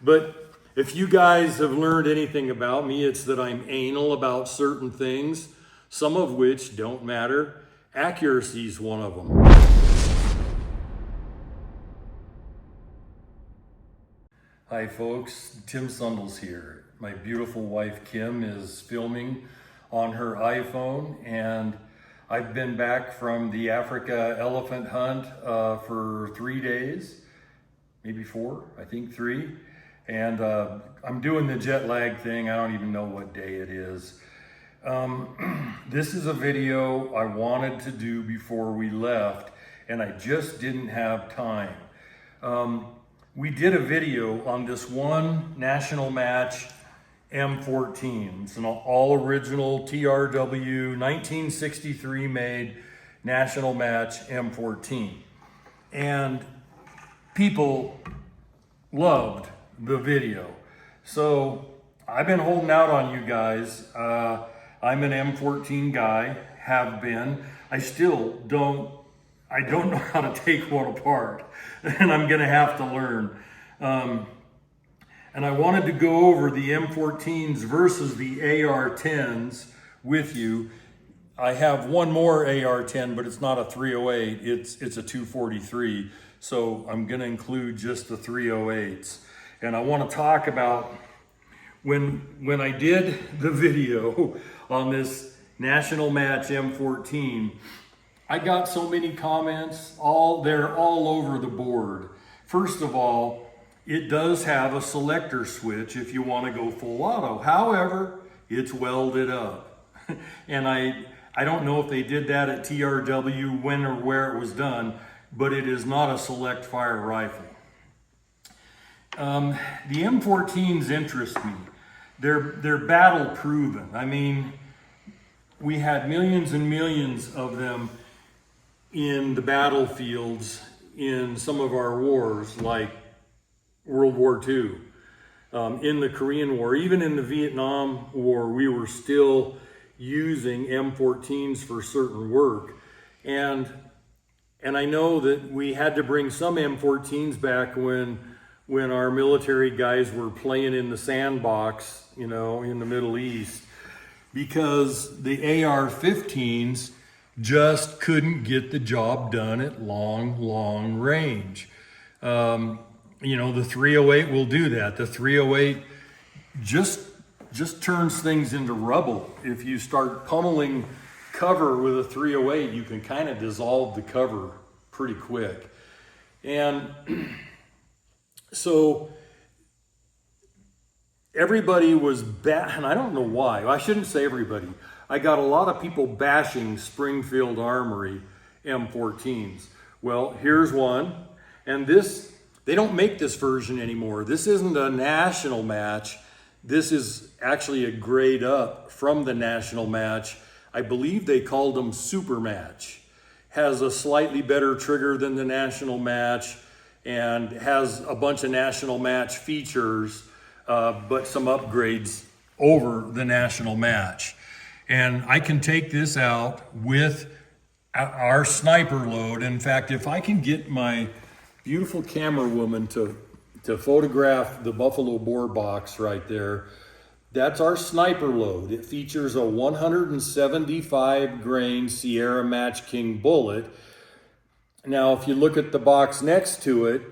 But if you guys have learned anything about me, it's that I'm anal about certain things, some of which don't matter. Accuracy is one of them. Hi folks, Tim Sundles here. My beautiful wife Kim is filming on her iPhone, and I've been back from the Africa elephant hunt for 3 days, maybe 4, I think 3. And I'm doing the jet lag thing. I don't even know what day it is. This is a video I wanted to do before we left, and I just didn't have time. We did a video on this one National Match M14. It's an all original TRW 1963 made National Match M14. And people loved the video. So I've been holding out on you guys. I'm an M14 guy, have been. I don't know how to take one apart, and I'm gonna have to learn. And I wanted to go over the M14s versus the AR-10s with you. I have one more AR-10, but it's not a 308, it's a 243. So I'm gonna include just the 308s. And I wanna talk about when I did the video on this National Match M14, I got so many comments, they're all over the board. First of all, it does have a selector switch if you want to go full auto. However, it's welded up. And I don't know if they did that at TRW, when or where it was done, but it is not a select fire rifle. The M14s interest me. They're battle proven. I mean, we had millions and millions of them in the battlefields in some of our wars, like World War II, in the Korean War, even in the Vietnam War, we were still using M14s for certain work. And I know that we had to bring some M14s back when our military guys were playing in the sandbox, in the Middle East, because the AR-15s just couldn't get the job done at long range. The 308 will do that. The 308 just turns things into rubble. If you start pummeling cover with a 308, you can kind of dissolve the cover pretty quick. And so everybody was and I don't know why. I shouldn't say everybody. I got a lot of people bashing Springfield Armory M14s. Well, here's one. And they don't make this version anymore. This isn't a National Match. This is actually a grade up from the National Match. I believe they called them Super Match. Has a slightly better trigger than the National Match and has a bunch of National Match features, but some upgrades over the National Match. And I can take this out with our sniper load. In fact, if I can get my beautiful camera woman to photograph the buffalo bore box right there, that's our sniper load. It features a 175 grain Sierra Match King bullet. Now, if you look at the box next to it,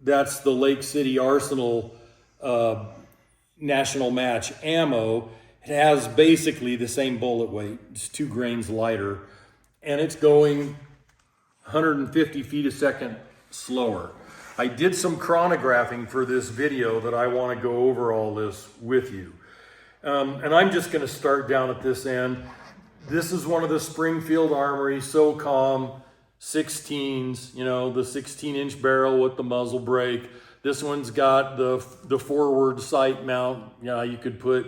that's the Lake City Arsenal National Match ammo. It has basically the same bullet weight. It's 2 grains lighter, and it's going 150 feet a second slower. I did some chronographing for this video that I want to go over all this with you. And I'm just going to start down at this end. This is one of the Springfield Armory SOCOM 16s, the 16-inch barrel with the muzzle brake. This one's got the forward sight mount. You could put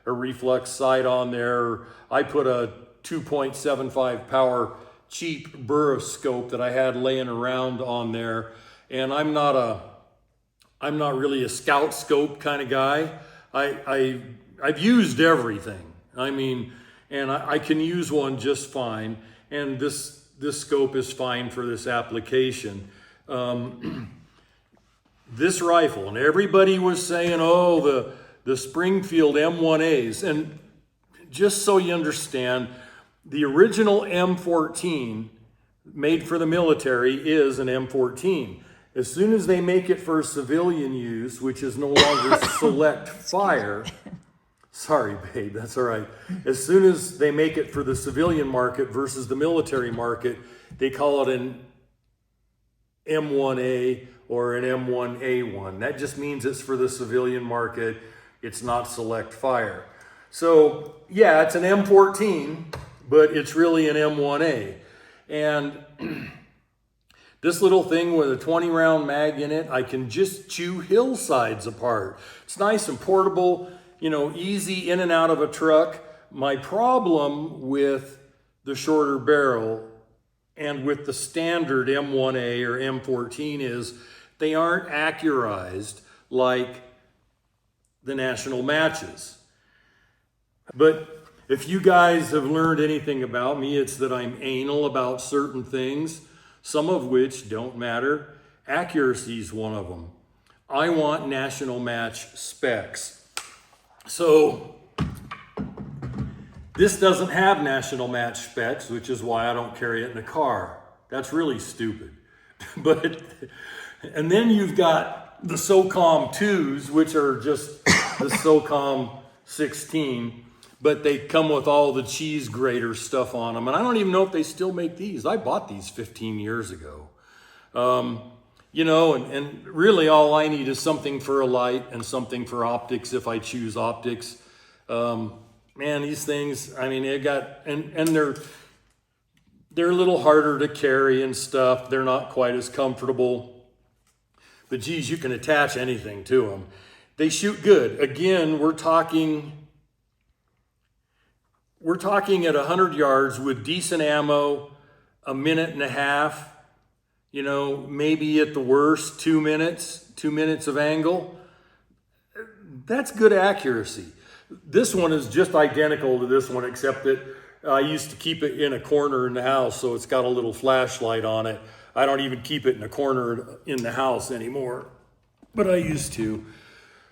a reflex sight on there. I put a 2.75 power cheap buroscope that I had laying around on there. And I'm not really a scout scope kind of guy. I've used everything. And I can use one just fine. And this scope is fine for this application. this rifle, and everybody was saying, oh, the Springfield M1As. And just so you understand, the original M14 made for the military is an M14. As soon as they make it for civilian use, which is no longer select fire, sorry, babe, that's all right. As soon as they make it for the civilian market versus the military market, they call it an M1A or an M1A1. That just means it's for the civilian market. It's not select fire. So yeah, it's an M14, but it's really an M1A. And this little thing with a 20 round mag in it, I can just chew hillsides apart. It's nice and portable, you know, easy in and out of a truck. My problem with the shorter barrel and with the standard M1A or M14 is they aren't accurized like the National Matches. But if you guys have learned anything about me, it's that I'm anal about certain things, some of which don't matter. Accuracy is one of them. I want National Match specs. So this doesn't have National Match specs, which is why I don't carry it in the car. That's really stupid. And then you've got the SOCOM 2s, which are just the SOCOM 16, but they come with all the cheese grater stuff on them. And I don't even know if they still make these. I bought these 15 years ago. You know, and really all I need is something for a light and something for optics if I choose optics. Man, these things, I mean, they got, and they're a little harder to carry and stuff. They're not quite as comfortable. But geez, you can attach anything to them. They shoot good. Again, we're talking at 100 yards with decent ammo, a minute and a half, you know, maybe at the worst 2 minutes of angle. That's good accuracy. This one is just identical to this one, except that I used to keep it in a corner in the house, so it's got a little flashlight on it. I don't even keep it in a corner in the house anymore, but I used to.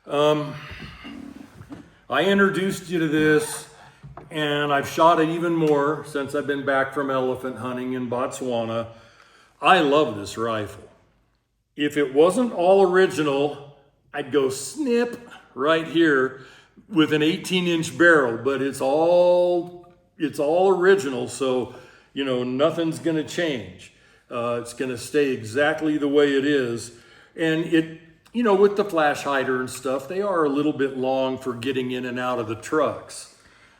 I introduced you to this, and I've shot it even more since I've been back from elephant hunting in Botswana. I love this rifle. If it wasn't all original, I'd go snip right here with an 18-inch barrel, but it's all original, so you know nothing's gonna change. It's gonna stay exactly the way it is. And it, you know, with the flash hider and stuff, they are a little bit long for getting in and out of the trucks.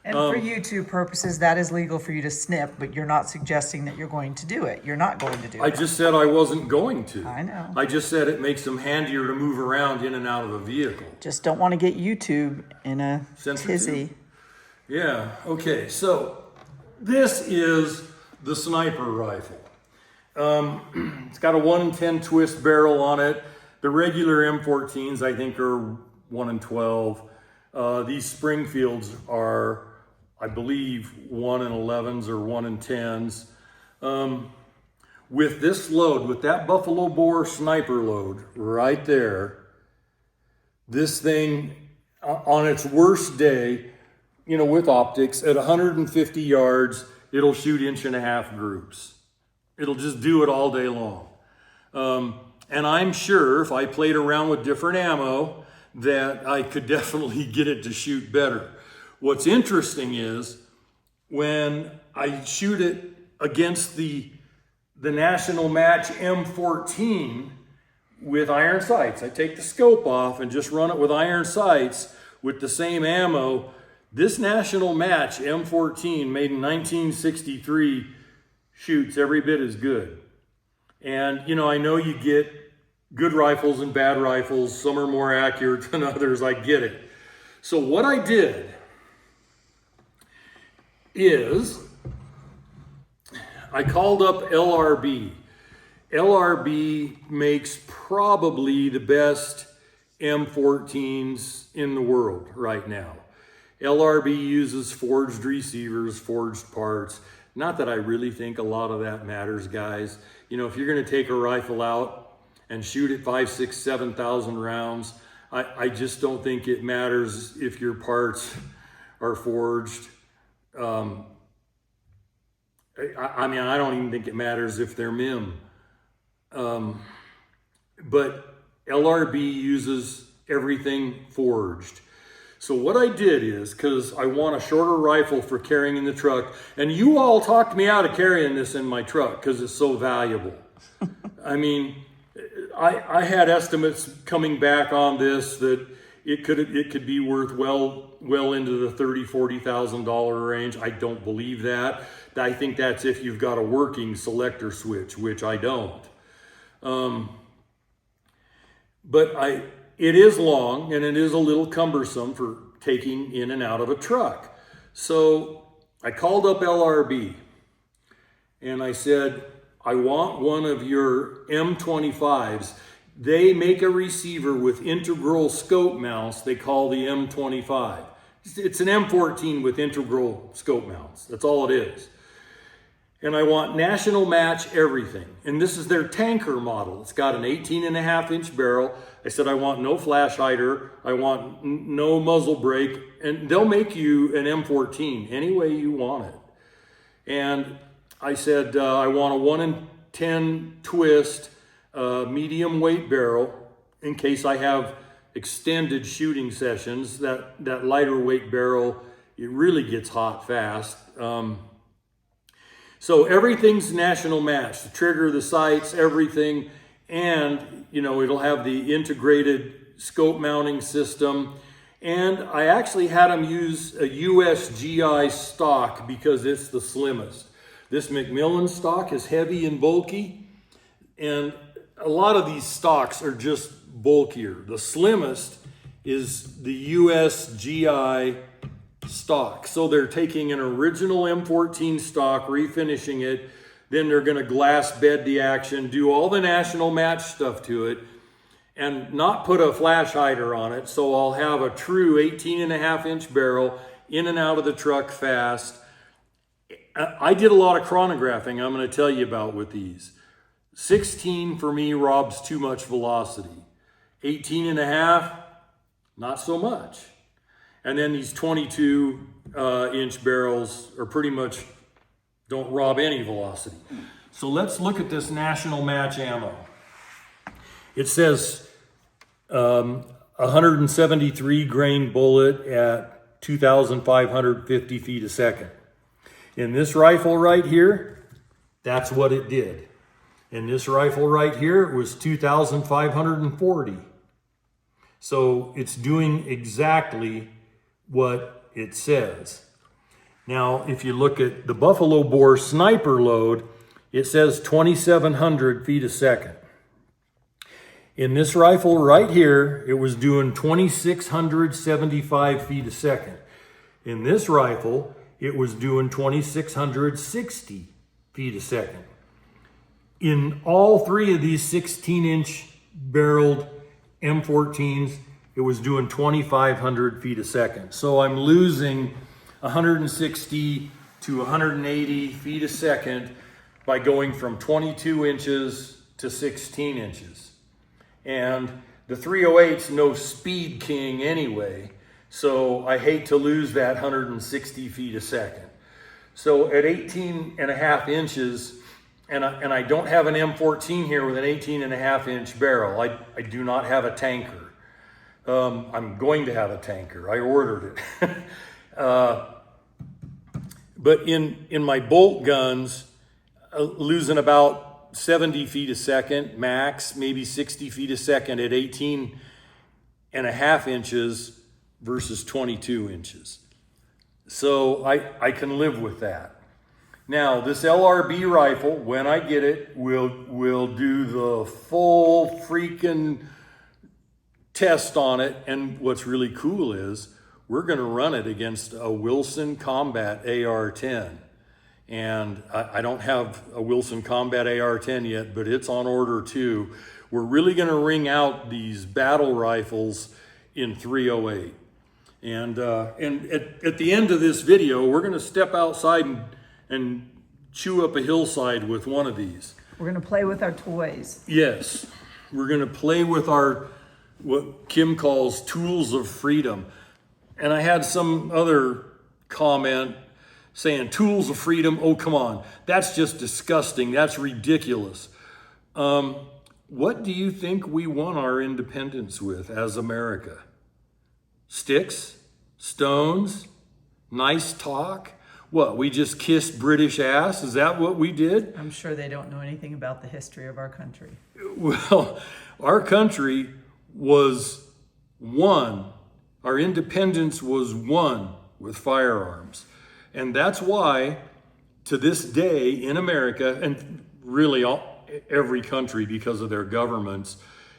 And for YouTube purposes, that is legal for you to snip, but you're not suggesting that you're going to do it. You're not going to do it. I just said I wasn't going to. I know. I just said it makes them handier to move around in and out of a vehicle. Just don't want to get YouTube in a tizzy. Yeah, okay, so this is the sniper rifle. It's got a 1 in 10 twist barrel on it. The regular M14s, I think, are 1 in 12. These Springfields are, I believe, 1 in 11s or 1 in 10s. With this load, with that Buffalo Bore sniper load right there, this thing on its worst day, you know, with optics, at 150 yards, it'll shoot 1.5-inch groups. It'll just do it all day long. And I'm sure if I played around with different ammo, that I could definitely get it to shoot better. What's interesting is when I shoot it against the National Match M14 with iron sights, I take the scope off and just run it with iron sights with the same ammo. This National Match M14 made in 1963 shoots every bit as good. And you know, I know you get good rifles and bad rifles. Some are more accurate than others. I get it. So what I did is I called up LRB. LRB makes probably the best M14s in the world right now. LRB uses forged receivers, forged parts. Not that I really think a lot of that matters, guys. You know, if you're going to take a rifle out and shoot at 5, 6, 7,000 rounds. I just don't think it matters if your parts are forged. I mean, I don't even think it matters if they're MIM. But LRB uses everything forged. So what I did is, because I want a shorter rifle for carrying in the truck, and you all talked me out of carrying this in my truck because it's so valuable. I mean, I had estimates coming back on this that it could be worth well into the $30,000-$40,000 range. I don't believe that. I think that's if you've got a working selector switch, which I don't. But it is long and it is a little cumbersome for taking in and out of a truck. So I called up LRB and I said, I want one of your M25s. They make a receiver with integral scope mounts they call the M25. It's an M14 with integral scope mounts. That's all it is. And I want National Match everything. And this is their tanker model. It's got an 18.5-inch barrel. I said, I want no flash hider. I want no muzzle brake. And they'll make you an M14 any way you want it. And I said, I want a 1 in 10 twist, medium weight barrel in case I have extended shooting sessions. That lighter weight barrel, it really gets hot fast. So everything's National Match, the trigger, the sights, everything. And, you know, it'll have the integrated scope mounting system. And I actually had them use a USGI stock because it's the slimmest. This Macmillan stock is heavy and bulky. And a lot of these stocks are just bulkier. The slimmest is the USGI stock. So they're taking an original M14 stock, refinishing it, then they're going to glass bed the action, do all the National Match stuff to it, and not put a flash hider on it. So I'll have a true 18.5-inch barrel in and out of the truck fast. I did a lot of chronographing I'm going to tell you about with these. 16 for me robs too much velocity. 18.5, not so much. And then these 22-inch barrels are pretty much don't rob any velocity. So let's look at this National Match ammo. It says 173 grain bullet at 2,550 feet a second. In this rifle right here, that's what it did. In this rifle right here, it was 2,540. So it's doing exactly what it says. Now, if you look at the Buffalo Bore sniper load, it says 2,700 feet a second. In this rifle right here, it was doing 2,675 feet a second. In this rifle, it was doing 2,660 feet a second. In all three of these 16-inch barreled M14s, it was doing 2,500 feet a second. So I'm losing 160 to 180 feet a second by going from 22 inches to 16 inches. And the 308's no speed king anyway, so I hate to lose that 160 feet a second. So at 18.5 inches, and I don't have an M14 here with an 18.5-inch barrel. I do not have a tanker. I'm going to have a tanker. I ordered it. But in my bolt guns, losing about 70 feet a second, max, maybe 60 feet a second at 18.5 inches versus 22 inches. So I can live with that. Now, this LRB rifle, when I get it, will do the full freaking test on it. And what's really cool is we're going to run it against a Wilson Combat AR-10. And I don't have a Wilson Combat AR-10 yet, but it's on order too. We're really going to ring out these battle rifles in 308. And at the end of this video, we're going to step outside and chew up a hillside with one of these. We're going to play with our toys. Yes. we're going to play with our, what Kim calls tools of freedom. And I had some other comment saying tools of freedom, oh, come on, that's just disgusting, that's ridiculous. What do you think we won our independence with as America? Sticks? Stones? Nice talk? What, we just kissed British ass? Is that what we did? I'm sure they don't know anything about the history of our country. Well, our country was won. Our independence was won with firearms. And that's why, to this day in America, and really every country because of their governments,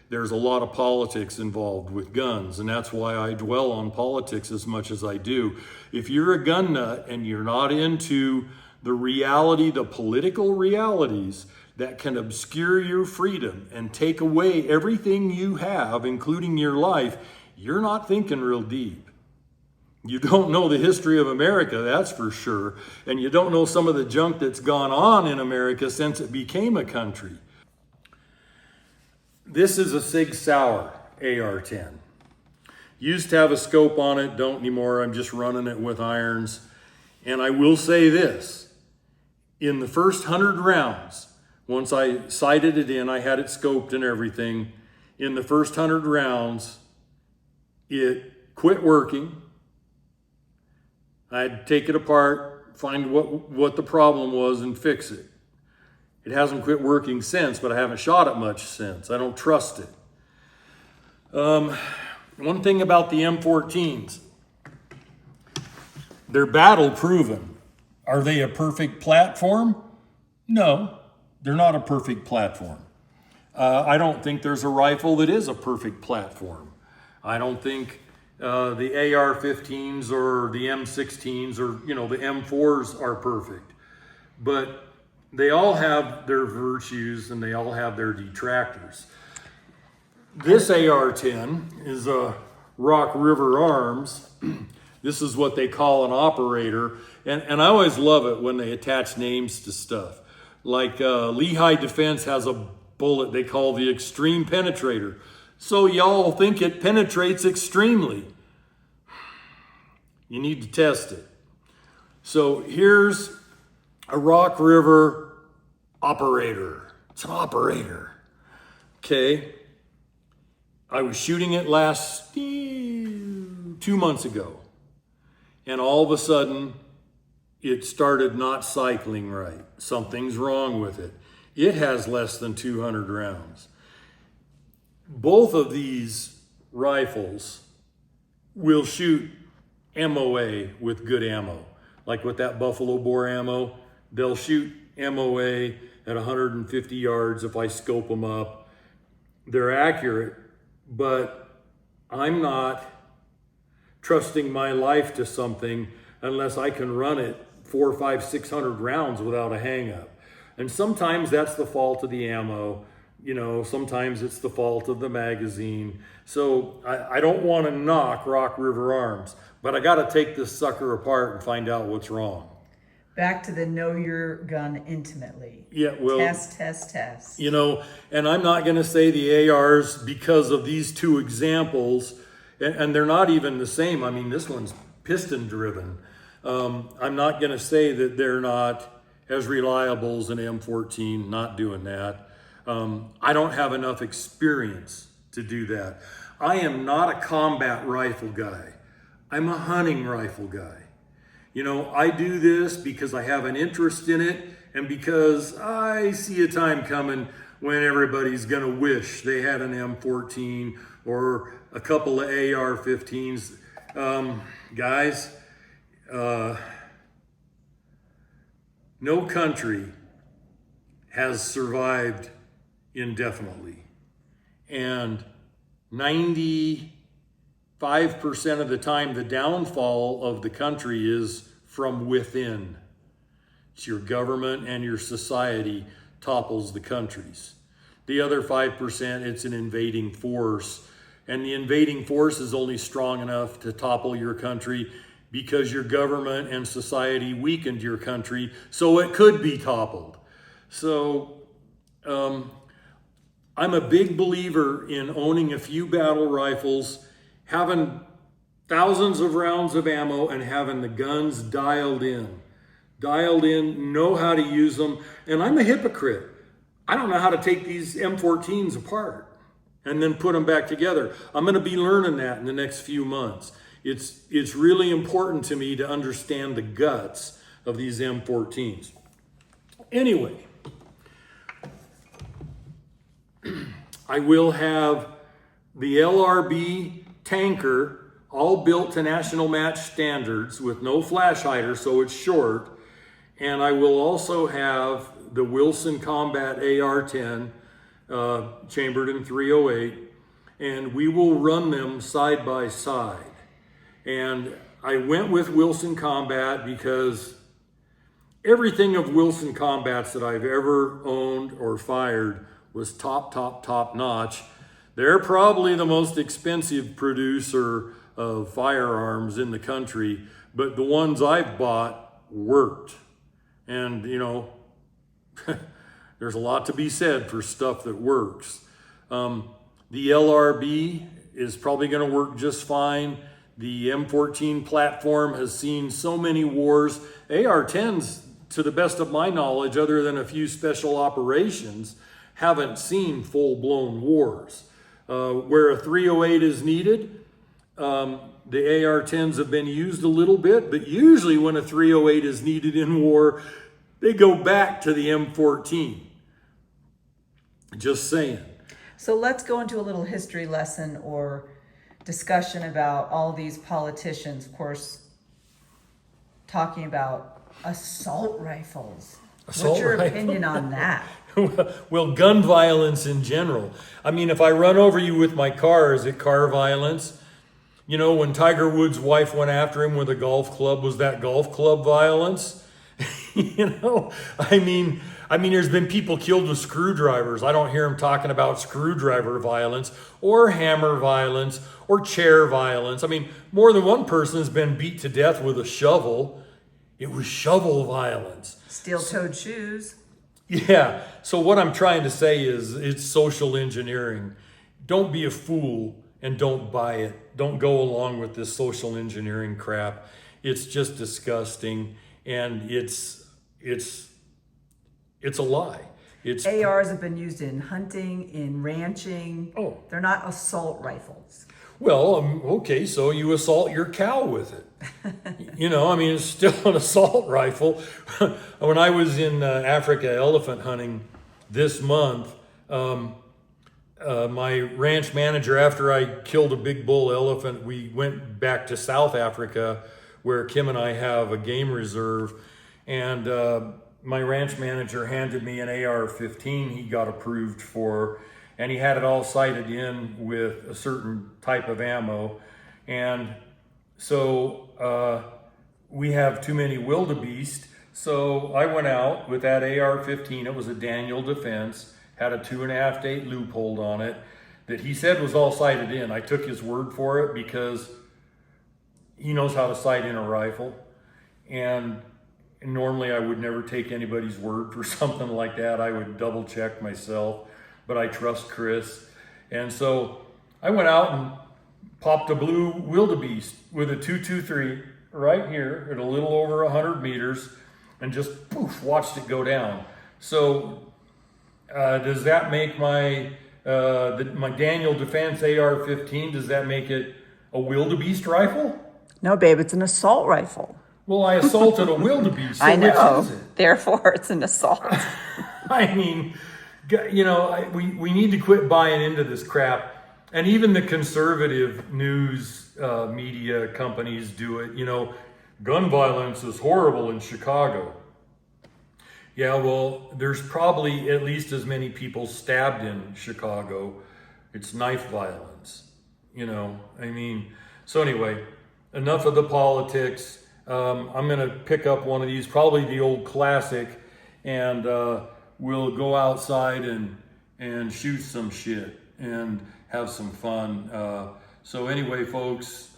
there's a lot of politics involved with guns. And that's why I dwell on politics as much as I do. If you're a gun nut and you're not into the reality, the political realities that can obscure your freedom and take away everything you have, including your life, you're not thinking real deep. You don't know the history of America, that's for sure. And you don't know some of the junk that's gone on in America since it became a country. This is a SIG Sauer AR-10. Used to have a scope on it, don't anymore. I'm just running it with irons. And I will say this, in the first 100 rounds, once I sighted it in, I had it scoped and everything. In the first 100 rounds, it quit working. I'd take it apart, find what the problem was and fix it. It hasn't quit working since, but I haven't shot it much since. I don't trust it. One thing about the M14s, they're battle proven. Are they a perfect platform? No, they're not a perfect platform. I don't think there's a rifle that is a perfect platform. I don't think the AR-15s or the M16s or, the M4s are perfect. But they all have their virtues and they all have their detractors. This AR-10 is a Rock River Arms. This is what they call an operator. And I always love it when they attach names to stuff. Like Lehigh Defense has a bullet they call the Extreme Penetrator. So y'all think it penetrates extremely. You need to test it. So here's a Rock River operator. It's an operator. Okay. I was shooting it 2 months ago. And all of a sudden, it started not cycling right. Something's wrong with it. It has less than 200 rounds. Both of these rifles will shoot MOA with good ammo. Like with that Buffalo Bore ammo, they'll shoot MOA at 150 yards if I scope them up. They're accurate, but I'm not trusting my life to something unless I can run it 400, 500, 600 rounds without a hang-up. And sometimes that's the fault of the ammo. Sometimes it's the fault of the magazine. So I don't want to knock Rock River Arms, but I got to take this sucker apart and find out what's wrong. Back to the know your gun intimately. Yeah, well, test. And I'm not going to say the ARs because of these two examples, and they're not even the same. I mean, this one's piston driven. I'm not going to say that they're not as reliable as an M14, not doing that. I don't have enough experience to do that. I am not a combat rifle guy. I'm a hunting rifle guy. I do this because I have an interest in it and because I see a time coming when everybody's going to wish they had an M14 or a couple of AR-15s. Guys, no country has survived indefinitely. And 95% of the time, the downfall of the country is from within. It's your government and your society topples the countries. The other 5%, it's an invading force. And the invading force is only strong enough to topple your country because your government and society weakened your I'm a big believer in owning a few battle rifles, having thousands of rounds of ammo, and having the guns dialed in. Dialed in, know how to use them. And I'm a hypocrite. I don't know how to take these M14s apart and then put them back together. I'm going to be learning that in the next few months. It's really important to me to understand the guts of these M14s. Anyway, I will have the LRB tanker all built to National Match standards with no flash hider, so it's short. And I will also have the Wilson Combat AR-10 chambered in .308, and we will run them side by side. And I went with Wilson Combat because everything of Wilson Combats that I've ever owned or fired was top notch. They're probably the most expensive producer of firearms in the country, but the ones I've bought worked. And you know, there's a lot to be said for stuff that works. The LRB is probably going to work just fine. The M14 platform has seen so many wars. AR-10s, to the best of my knowledge, other than a few special operations, haven't seen full-blown wars. Where a .308 is needed, the AR-10s have been used a little bit, but usually when a .308 is needed in war, they go back to the M14. Just saying. So let's go into a little history lesson or discussion about all these politicians, of course, talking about assault rifles. What's your opinion on that? Well, gun violence in general. I mean, if I run over you with my car, is it car violence? You know, when Tiger Woods' wife went after him with a golf club, was that golf club violence? You know, I mean, there's been people killed with screwdrivers. I don't hear them talking about screwdriver violence or hammer violence or chair violence. I mean, more than one person has been beat to death with a shovel. It was shovel violence. Steel-toed shoes. Yeah. So what I'm trying to say is it's social engineering. Don't be a fool and don't buy it. Don't go along with this social engineering crap. It's just disgusting, and it's a lie. ARs have been used in hunting, in ranching. Oh. They're not assault rifles. Well, okay, so you assault your cow with it. You know, I mean, it's still an assault rifle. When I was in Africa elephant hunting this month, my ranch manager, after I killed a big bull elephant, we went back to South Africa where Kim and I have a game reserve. And my ranch manager handed me an AR-15 he got approved for, and he had it all sighted in with a certain type of ammo. And so we have too many wildebeest. So I went out with that AR-15. It was a Daniel Defense, had a 2.5 date loophole on it that he said was all sighted in. I took his word for it because he knows how to sight in a rifle. And normally I would never take anybody's word for something like that. I would double check myself, but I trust Chris. And so I went out and popped a blue wildebeest with a 223 right here at a little over 100 meters and just poof, watched it go down. So does that make my Daniel Defense AR-15, does that make it a wildebeest rifle? No, babe, it's an assault rifle. Well, I assaulted a wildebeest. So I know. which is it? Therefore, it's an assault. I mean, you know, we need to quit buying into this crap. And even the conservative news media companies do it. You know, gun violence is horrible in Chicago. Yeah, well, there's probably at least as many people stabbed in Chicago. It's knife violence, you know. I mean, so anyway, enough of the politics. I'm going to pick up one of these, probably the old classic, and we'll go outside and shoot some shit and have some fun. So anyway, folks,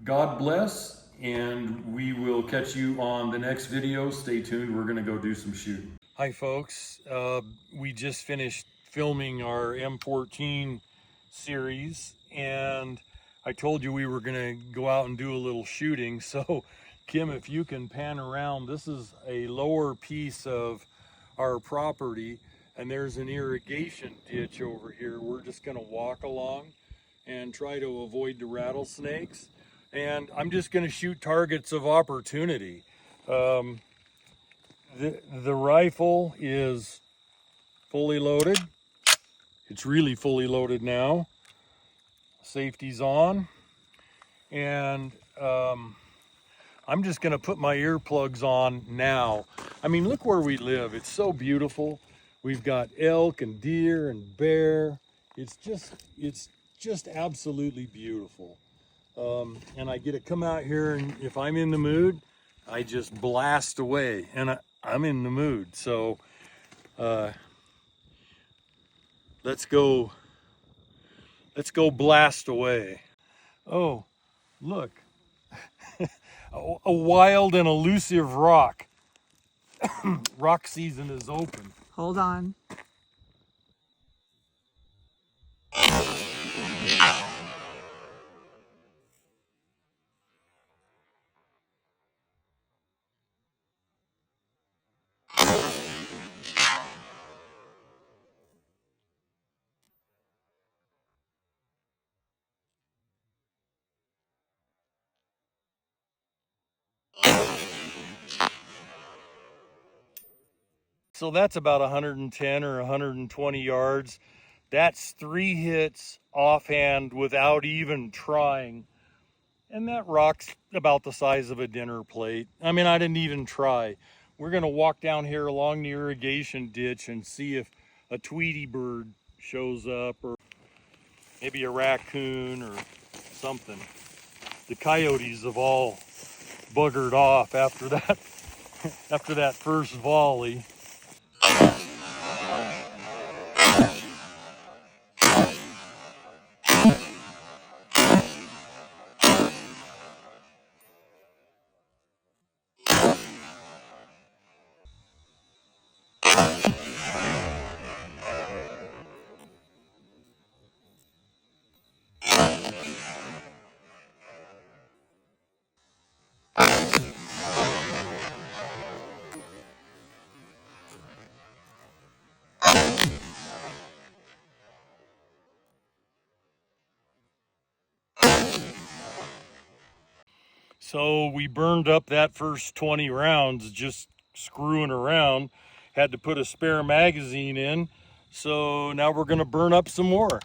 God bless. And we will catch you on the next video. Stay tuned. We're going to go do some shooting. Hi, folks. We just finished filming our M14 series, and I told you we were gonna go out and do a little shooting. So Kim, if you can pan around, this is a lower piece of our property, and there's an irrigation ditch over here. We're just gonna walk along and try to avoid the rattlesnakes. And I'm just gonna shoot targets of opportunity. The rifle is fully loaded. It's really fully loaded now. Safety's on. And I'm just gonna put my earplugs on now. I mean, look where we live. It's so beautiful. We've got elk and deer and bear. It's just absolutely beautiful. And I get to come out here, and if I'm in the mood, I just blast away, and I'm in the mood. So let's go blast away. Oh, look, a wild and elusive rock. Rock season is open. Hold on. So that's about 110 or 120 yards. That's 3 hits offhand without even trying. And that rock's about the size of a dinner plate. I mean, I didn't even try. We're gonna walk down here along the irrigation ditch and see if a Tweety bird shows up, or maybe a raccoon or something. The coyotes have all buggered off after that, after that first volley. So we burned up that first 20 rounds just screwing around. Had to put a spare magazine in. So now we're gonna burn up some more.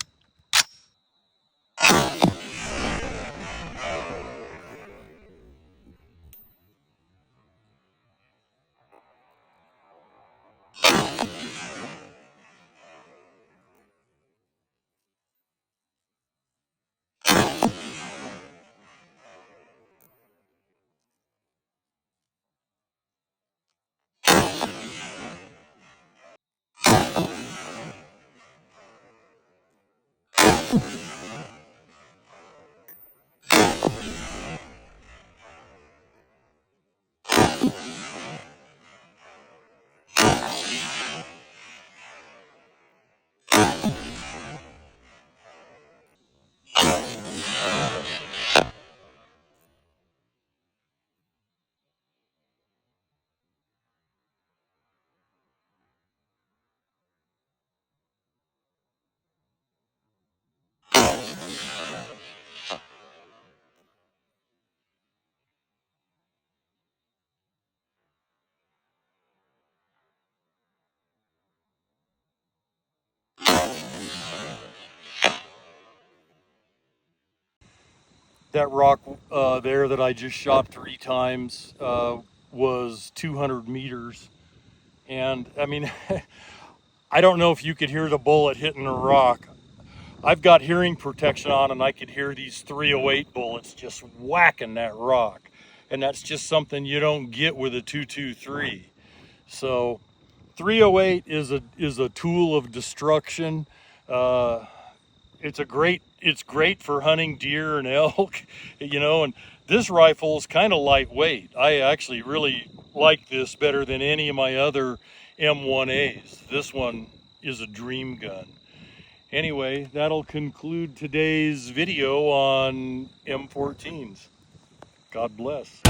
That rock there that I just shot 3 times was 200 meters. And I mean, I don't know if you could hear the bullet hitting the rock. I've got hearing protection on, and I could hear these 308 bullets just whacking that rock. And that's just something you don't get with a 223. So 308 is a tool of destruction. It's great for hunting deer and elk, you know, and this rifle is kind of lightweight. I actually really like this better than any of my other M1As. This one is a dream gun. Anyway, that'll conclude today's video on M14s. God bless.